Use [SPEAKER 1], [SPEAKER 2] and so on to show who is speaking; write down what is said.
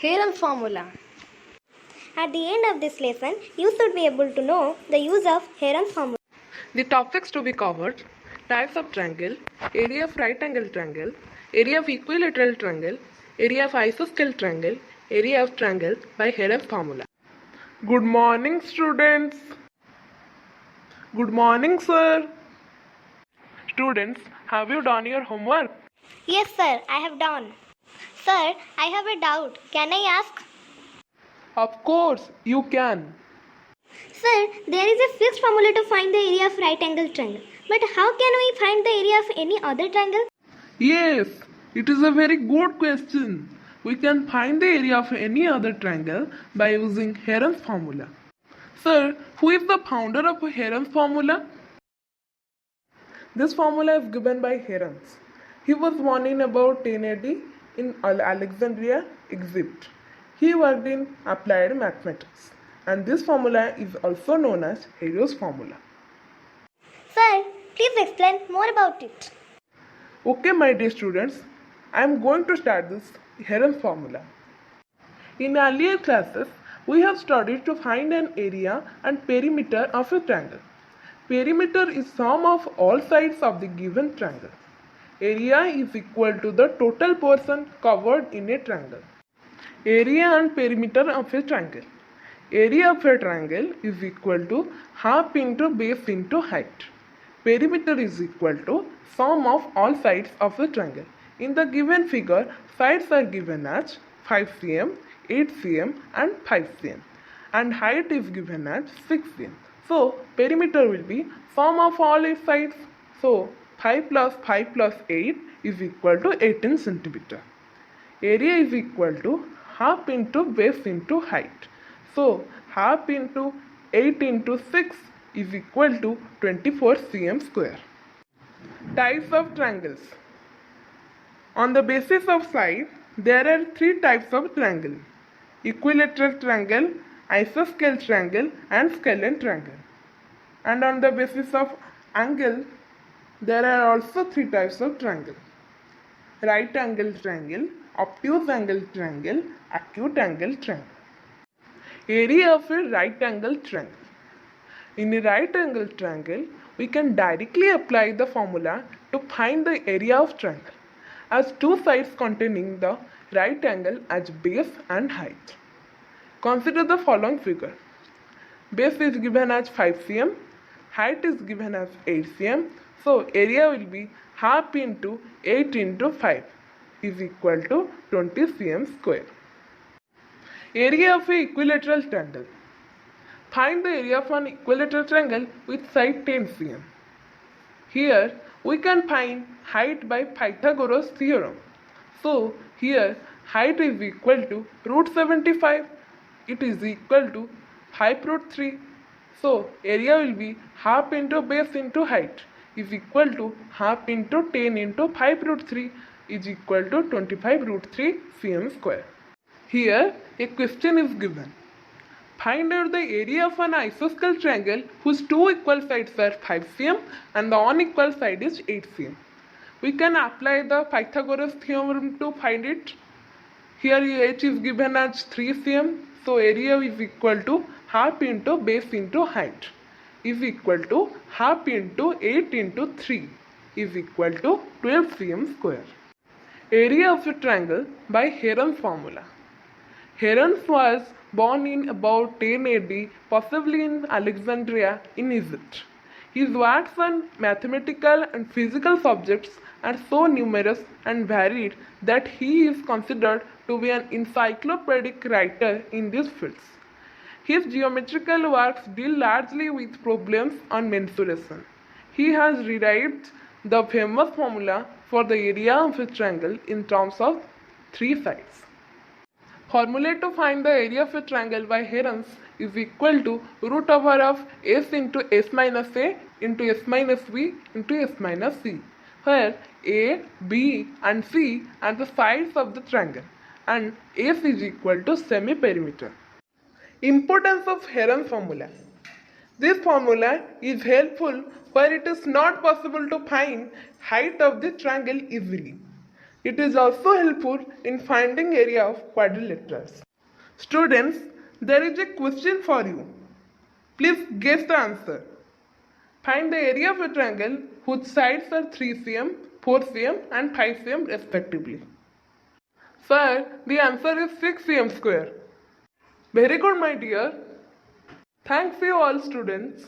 [SPEAKER 1] Heron's formula.
[SPEAKER 2] At the end of this lesson, you should be able to know the use of Heron's formula.
[SPEAKER 3] The topics to be covered: types of triangle, area of right angle triangle, area of equilateral triangle, area of isosceles triangle, area of triangle by Heron's formula. Good morning, students. Good morning, sir. Students, have you done your homework?
[SPEAKER 2] Yes, sir, I have done. Sir, I have a doubt. Can I ask?
[SPEAKER 3] Of course, you can.
[SPEAKER 2] Sir, there is a fixed formula to find the area of right angle triangle. But how can we find the area of any other triangle?
[SPEAKER 3] Yes, it is a very good question. We can find the area of any other triangle by using Heron's formula. Sir, who is the founder of Heron's formula? This formula is given by Heron. He was born in about 10 AD in Alexandria, Egypt. He worked in applied mathematics, and this formula is also known as Heron's formula.
[SPEAKER 2] Sir, please explain more about it.
[SPEAKER 3] Okay, my dear students, I am going to start this Heron's formula. In earlier classes, we have studied to find an area and perimeter of a triangle. Perimeter is sum of all sides of the given triangle. Area is equal to the total portion covered in a triangle. Area and perimeter of a triangle. Area of a triangle is equal to half into base into height. Perimeter is equal to sum of all sides of the triangle. In the given figure, sides are given as 5 cm, 8 cm and 5 cm, and height is given as 6 cm. So, perimeter will be sum of all its sides. So, 5 plus 5 plus 8 is equal to 18 centimeter. Area is equal to half into base into height. So, half into 8 into 6 is equal to 24 cm square. Types of triangles. On the basis of side, there are three types of triangle: equilateral triangle, isosceles triangle and scalene triangle. And on the basis of angle, there are also three types of triangle: right angle triangle, obtuse angle triangle, acute angle triangle. Area of a right angle triangle. In a right angle triangle, we can directly apply the formula to find the area of triangle, as two sides containing the right angle as base and height. Consider the following figure. Base is given as 5 cm, height is given as 8 cm, so area will be half into 8 into 5 is equal to 20 cm square. Area of an equilateral triangle. Find the area of an equilateral triangle with side 10 cm. Here we can find height by Pythagoras theorem. So here height is equal to root 75. It is equal to 5 root 3. So area will be half into base into height is equal to half into 10 into 5 root 3 is equal to 25 root 3 cm square. Here a question is given. Find out the area of an isosceles triangle whose two equal sides are 5 cm and the unequal side is 8 cm. We can apply the Pythagoras theorem to find it. Here h is given as 3 cm, so area is equal to half into base into height is equal to half into 8 into 3 is equal to 12 cm square. Area of a triangle by Heron's formula. Heron was born in about 10 AD, possibly in Alexandria in Egypt. His works on mathematical and physical subjects are so numerous and varied that he is considered to be an encyclopedic writer in these fields. His geometrical works deal largely with problems on mensuration. He has derived the famous formula for the area of a triangle in terms of three sides. Formula to find the area of a triangle by Heron is equal to root over of s into s minus a into s minus b into s minus c, where a, b and c are the sides of the triangle and s is equal to semi-perimeter. Importance of Heron's formula. This formula is helpful where it is not possible to find height of the triangle easily. It is also helpful in finding area of quadrilaterals. Students, there is a question for you. Please guess the answer. Find the area of a triangle whose sides are 3 cm, 4 cm and 5 cm respectively. Sir, the answer is 6 cm square. Very good, my dear. Thanks you all, students.